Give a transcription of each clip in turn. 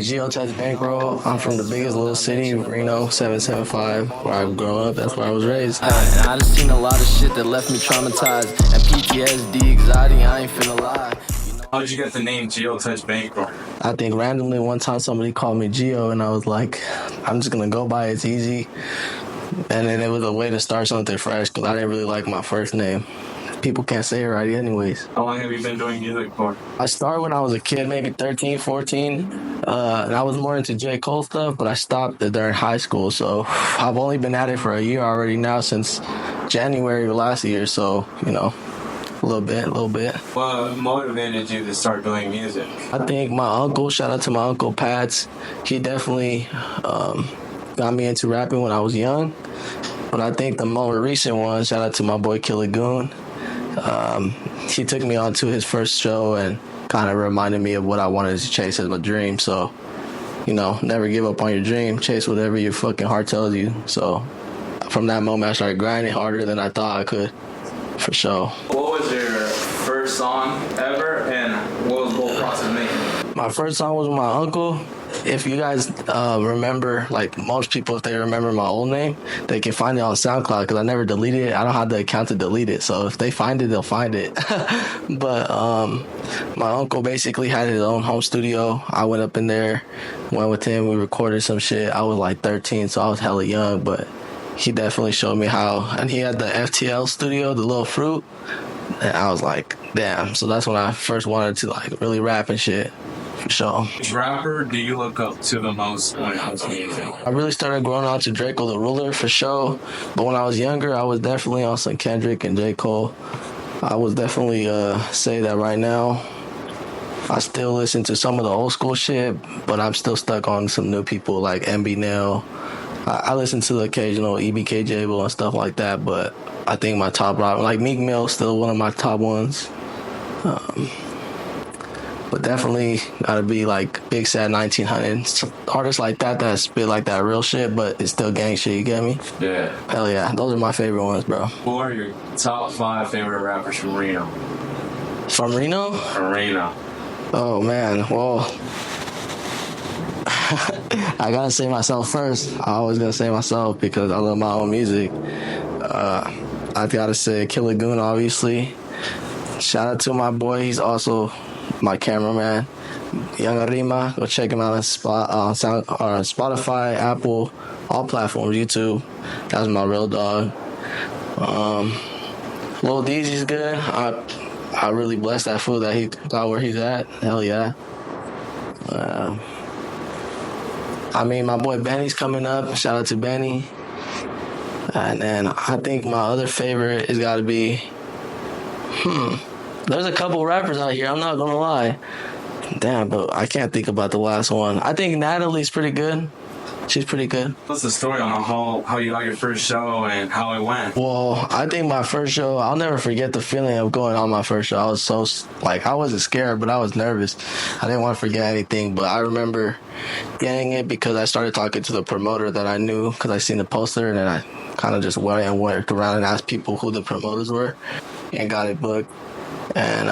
Giotouchbankroll. I'm from the biggest little city, Reno, 775, where I grew up. That's where I was raised. And I done seen a lot of shit that left me traumatized. And PTSD, anxiety, I ain't finna lie. How did you get the name Giotouchbankroll? I think randomly one time somebody called me Gio, and I was like, I'm just gonna go by it. It's easy. And then it was a way to start something fresh because I didn't really like my first name. People can't say it right anyways. How long have you been doing music for? I started when I was a kid, maybe 13, 14. And I was more into J. Cole stuff, but I stopped during high school. So I've only been at it for a year already now, since January of last year. So, a little bit. What motivated you to start doing music? I think my uncle, shout out to my uncle Pats, he definitely got me into rapping when I was young. But I think the more recent one, shout out to my boy Killer Goon. He took me on to his first show and kind of reminded me of what I wanted to chase as my dream. So, never give up on your dream. Chase whatever your fucking heart tells you. So, from that moment, I started grinding harder than I thought I could, for sure. What was your first song ever, and what was the whole process of making it? My first song was with my uncle. If you guys remember, like most people, if they remember my old name, they can find it on SoundCloud because I never deleted it. I don't have the account to delete it. So if they find it, they'll find it. But my uncle basically had his own home studio. I went up in there, went with him. We recorded some shit. I was like 13, so I was hella young. But he definitely showed me how. And he had the FTL studio, the Little Fruit. And I was like, damn. So that's when I first wanted to like really rap and shit. For sure. Which rapper do you look up to the most when it comes to music? I really started growing on to Draco the Ruler, for sure. But when I was younger, I was definitely on some Kendrick and J. Cole. I would definitely say that right now. I still listen to some of the old school shit, but I'm still stuck on some new people like MB Nail. I listen to the occasional EBKJ and stuff like that, but I think my top rock, like Meek Mill, still one of my top ones. But definitely gotta be like Big Sad 1900. Artists like that spit like that real shit, but it's still gang shit, you get me? Yeah. Hell yeah, those are my favorite ones, bro. Who are your top 5 favorite rappers from Reno? From Reno? From Reno. Oh man, well, I gotta say myself first. I always gotta say myself because I love my own music. I gotta say Killer Goon, obviously. Shout out to my boy, he's also my cameraman, Young Rima. Go check him out on Spotify, Apple, all platforms, YouTube. That's my real dog. Lil Deezy's good. I really blessed that fool that he got where he's at. Hell yeah. My boy Benny's coming up. Shout out to Benny. And then I think my other favorite is got to be... There's a couple rappers out here, I'm not gonna lie. Damn, but I can't think about the last one. I think Natalie's pretty good. She's pretty good. What's the story on how you got your first show and how it went? Well, I think my first show, I'll never forget the feeling of going on my first show. I was so, I wasn't scared, but I was nervous. I didn't want to forget anything, but I remember getting it because I started talking to the promoter that I knew because I seen the poster, and then I kind of just went and worked around and asked people who the promoters were and got it booked. And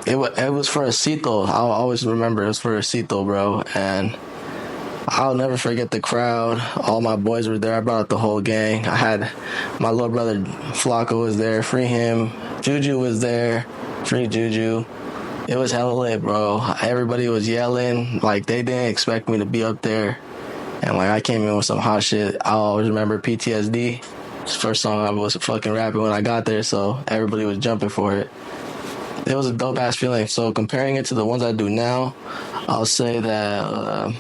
it was for a Cito. I'll always remember it was for a Cito, bro. And I'll never forget the crowd. All my boys were there. I brought out the whole gang. I had my little brother Flacco was there. Free him. Juju was there. Free Juju. It was hella lit, bro. Everybody was yelling. Like, they didn't expect me to be up there. And, I came in with some hot shit. I always remember PTSD. It's the first song I was fucking rapping when I got there, so everybody was jumping for it. It was a dope-ass feeling. So comparing it to the ones I do now, I'll say that...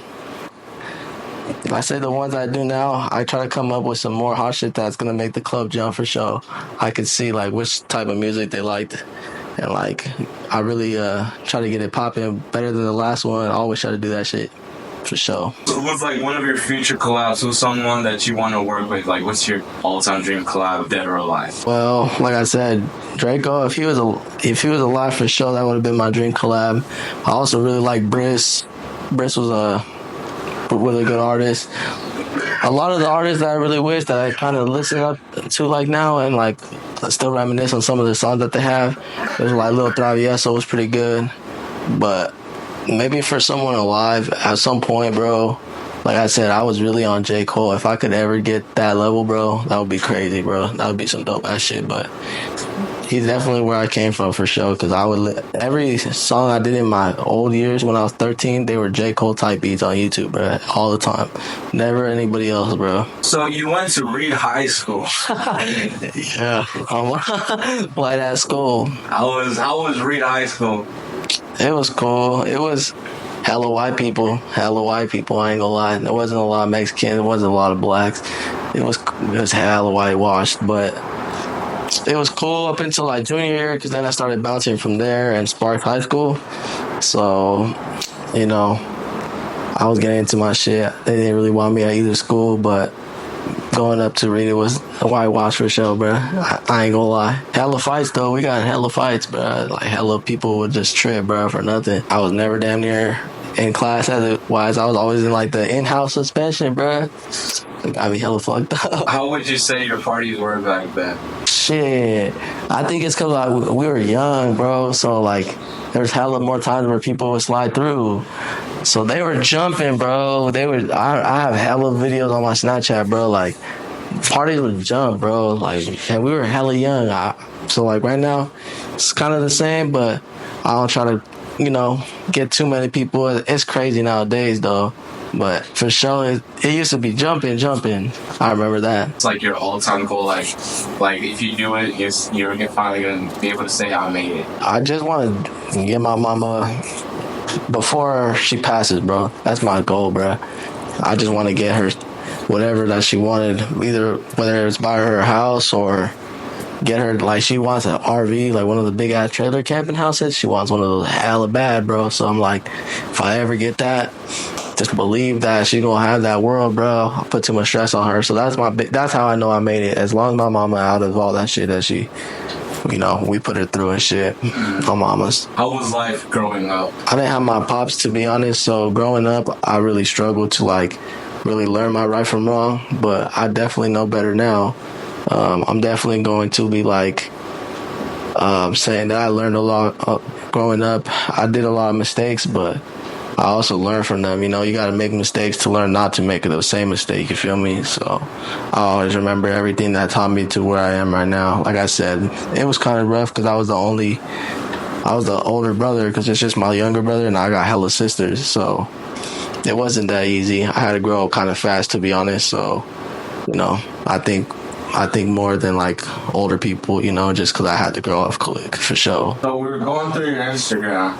if I say the ones I do now, I try to come up with some more hot shit that's going to make the club jump for sure. I could see, which type of music they liked. And, I really try to get it popping better than the last one. I always try to do that shit. For sure. So what's one of your future collabs with someone that you want to work with? What's your all-time dream collab, dead or alive? Well, like I said, Draco, if he was alive for sure, that would have been my dream collab. I also really like Briss. Briss was a really good artist. A lot of the artists that I really wish that I kind of listen up to now and still reminisce on some of the songs that they have. There's Lil Travieso was pretty good, but maybe for someone alive at some point, bro. Like I said, I was really on J. Cole. If I could ever get that level, bro, that would be crazy, bro. That would be some dope ass shit. But he's definitely where I came from for sure. Because every song I did in my old years when I was 13, they were J. Cole type beats on YouTube, bro, all the time. Never anybody else, bro. So you went to Reed High School. Yeah, white ass school. How was Reed High School? It was cool. It was hella white people. I ain't gonna lie. There wasn't a lot of Mexicans. There wasn't a lot of blacks. It was hella whitewashed, but it was cool up until like junior year, because then I started bouncing from there and Spark High School. So, you know, I was getting into my shit. They didn't really want me at either school, but going up to Reed, it was a whitewash for sure, bro. I ain't gonna lie. Hella fights, though. We got hella fights, bro. Like, hella people would just trip, bro, for nothing. I was never damn near in class as it was. I was always in, like, the in-house suspension, bro. It got me hella fucked up. How would you say your parties were back then? Shit. I think it's because like, we were young, bro. So, like, there's hella more times where people would slide through. So they were jumping, bro. I have hella videos on my Snapchat, bro. Like, parties would jump, bro. Like, and we were hella young. So, like, right now, it's kind of the same, but I don't try to, get too many people. It's crazy nowadays, though. But for sure, it used to be jumping. I remember that. It's like your all-time goal, like if you do it, you're finally gonna be able to say I made it. I just want to get my mama before she passes, bro. That's my goal, bro. I just want to get her whatever that she wanted, whether it's buy her a house or get her, like, she wants an RV, like one of the big ass trailer camping houses. She wants one of those hella bad, bro. So I'm like, if I ever get that, just believe that she's gonna have that world, bro. I'll put too much stress on her. So that's how I know I made it. As long as my mama out of all that shit that she, we put her through and shit. My mama's. How was life growing up? I didn't have my pops, to be honest. So growing up, I really struggled to, like, really learn my right from wrong. But I definitely know better now. I'm definitely going to be like saying that I learned a lot growing up. I did a lot of mistakes, but I also learned from them. You got to make mistakes to learn not to make the same mistake. You feel me? So I always remember everything that taught me to where I am right now. Like I said, it was kind of rough because I was the older brother, because it's just my younger brother and I got hella sisters. So it wasn't that easy. I had to grow up kind of fast, to be honest. So, I think more than, like, older people, just because I had to grow up quick, for sure. So we were going through your Instagram,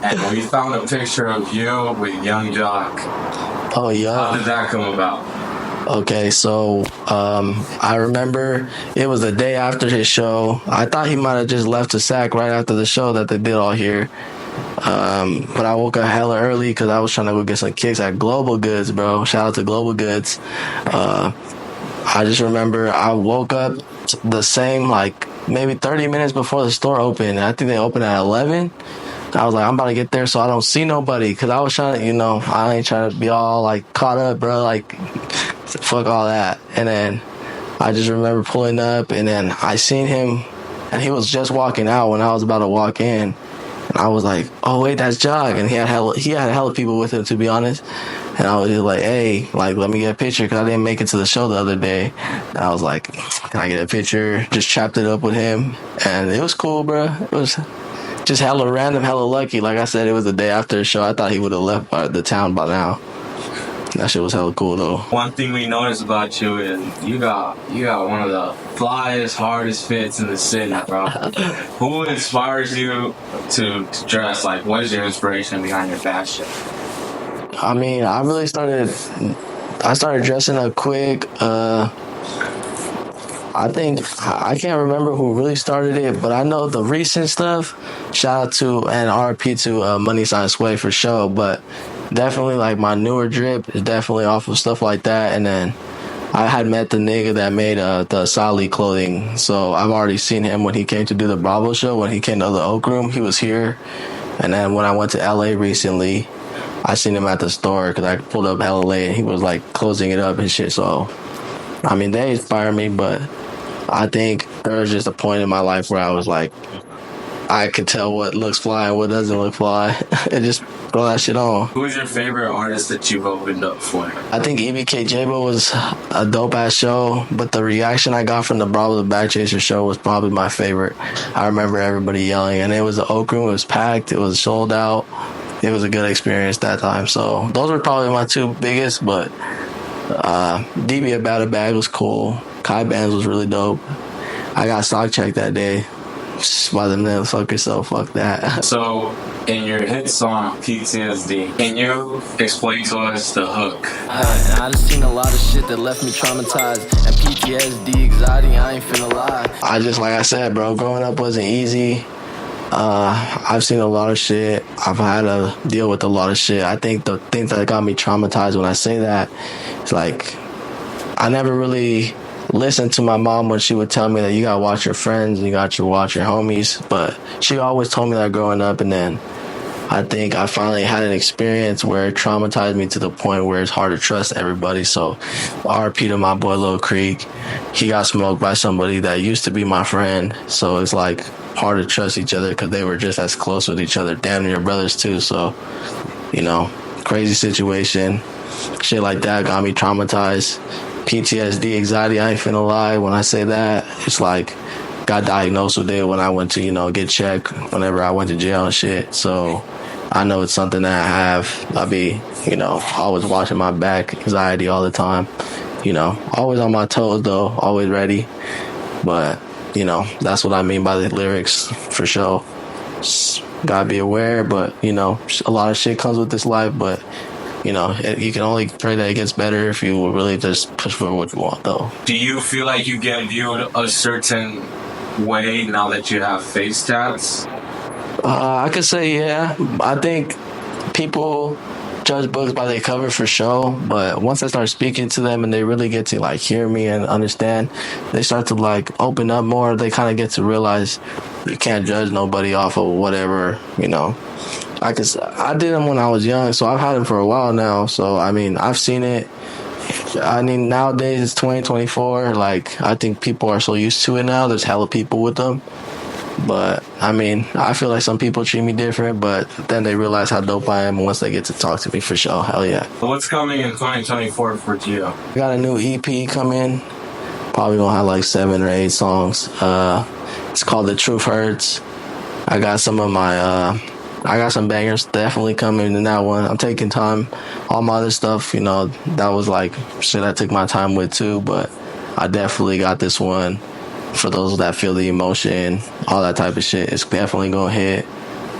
and we found a picture of you with Young Jock. Oh, yeah. How did that come about? Okay, so I remember it was the day after his show. I thought he might have just left the sack right after the show that they did all here. But I woke up hella early because I was trying to go get some kicks at Global Goods, bro. Shout out to Global Goods. I just remember I woke up the same, like, maybe 30 minutes before the store opened. I think they opened at 11. I was like, I'm about to get there so I don't see nobody, because I was trying to, I ain't trying to be all, like, caught up, bro. Like, fuck all that. And then I just remember pulling up, and then I seen him, and he was just walking out when I was about to walk in. And I was like, oh, wait, that's Jog. And he had hella people with him, to be honest. And I was just like, hey, like, let me get a picture, because I didn't make it to the show the other day. And I was like, can I get a picture? Just chopped it up with him. And it was cool, bro. It was just hella random, hella lucky. Like I said, it was the day after the show. I thought he would have left the town by now. That shit was hella cool, though. One thing we noticed about you is you got one of the flyest, hardest fits in the city, bro. Who inspires you to dress? Like, what is your inspiration behind your fashion? I mean, I started dressing up quick. I think, I can't remember who really started it, but I know the recent stuff, shout out to and RP to Money Sign Sway for sure, but definitely, like, my newer drip is definitely off of stuff like that. And then I had met the nigga that made the Sally clothing, so I've already seen him when he came to do the Bravo show. When he came to the Oak Room, he was here. And then when I went to LA recently, I seen him at the store because I pulled up hella late and he was, like, closing it up and shit. So, I mean, they inspire me, but I think there was just a point in my life where I was like, I could tell what looks fly and what doesn't look fly. and just throw that shit on. Who's your favorite artist that you've opened up for? I think EBK Jabo was a dope ass show, but the reaction I got from the Bravo the Backchaser show was probably my favorite. I remember everybody yelling, and it was the Oak Room. It was packed. It was sold out. It was a good experience that time. So those were probably my two biggest, but DB About a Bag was cool. Kai Bands was really dope. I got stock checked that day. Just by the name, fuck yourself, fuck that. So, in your hit song, PTSD, can you explain to us the hook? I just seen a lot of shit that left me traumatized. And PTSD, anxiety, I ain't finna lie. Like I said, bro, growing up wasn't easy. I've seen a lot of shit. I've had to deal with a lot of shit. I think the thing that got me traumatized when I say that is like, I never really listened to my mom when she would tell me that you gotta watch your friends, you got to watch your homies, but she always told me that growing up, and then I think I finally had an experience where it traumatized me to the point where it's hard to trust everybody. So RP to my boy Lil Creek, he got smoked by somebody that used to be my friend, so it's like hard to trust each other because they were just as close with each other, damn near brothers too. So, you know, crazy situation, shit like that got me traumatized. PTSD, anxiety, I ain't finna lie. When I say that, it's like, got diagnosed with it when I went to, get checked whenever I went to jail and shit. So I know it's something that I have. I be, always watching my back, anxiety all the time. Always on my toes though, always ready. But, that's what I mean by the lyrics for sure. Just gotta be aware, but, a lot of shit comes with this life, but you can only pray that it gets better if you really just push for what you want, though. Do you feel like you get viewed a certain way now that you have face tats? I could say, yeah. I think people judge books by their cover for sure, but once I start speaking to them and they really get to, hear me and understand, they start to, open up more. They kind of get to realize you can't judge nobody off of whatever, I did them when I was young, so I've had them for a while now. So, I've seen it. Nowadays it's 2024. I think people are so used to it now. There's hella people with them. But, I feel like some people treat me different, but then they realize how dope I am once they get to talk to me for sure. Hell yeah. What's coming in 2024 for Gio? I got a new EP coming. Probably gonna have 7 or 8 songs. It's called The Truth Hurts. I got some bangers definitely coming in that one. I'm taking time. All my other stuff, that was shit I took my time with too, but I definitely got this one for those that feel the emotion, all that type of shit. It's definitely gonna hit.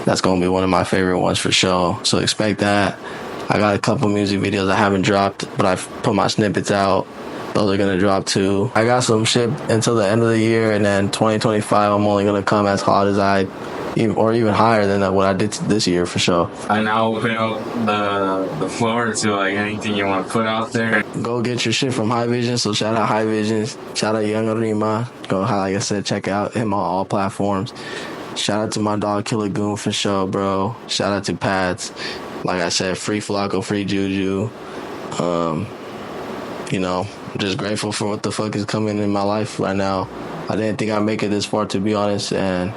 That's gonna be one of my favorite ones for sure. So expect that. I got a couple music videos I haven't dropped, but I've put my snippets out. Those are gonna drop too. I got some shit until the end of the year, and then 2025 I'm only gonna come as hot as or even higher than what I did this year for sure. I now open up the floor to anything you want to put out there. Go get your shit from High Vision. So shout out High Vision. Shout out Young Rima. Go, like I said, check out him on all platforms. Shout out to my dog Killer Goon for sure, bro. Shout out to Pats. Like I said, free Flacco, free Juju. I'm just grateful for what the fuck is coming in my life right now. I didn't think I'd make it this far, to be honest, and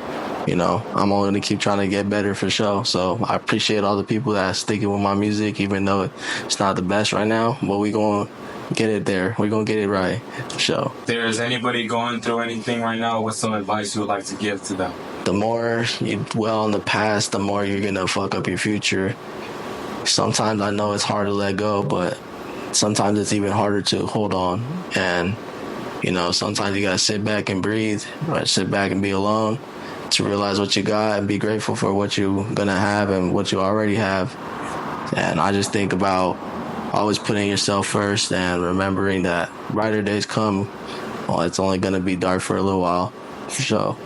I'm only going to keep trying to get better for sure. So I appreciate all the people that are sticking with my music, even though it's not the best right now, but we going to get it there. We're going to get it right for sure. If there's anybody going through anything right now, what's some advice you would like to give to them? The more you dwell on the past, the more you're going to fuck up your future. Sometimes I know it's hard to let go, but sometimes it's even harder to hold on. And, sometimes you got to sit back and breathe, right? Sit back and be alone to realize what you got and be grateful for what you're going to have and what you already have. And I just think about always putting yourself first and remembering that brighter days come. Well, it's only going to be dark for a little while, for sure.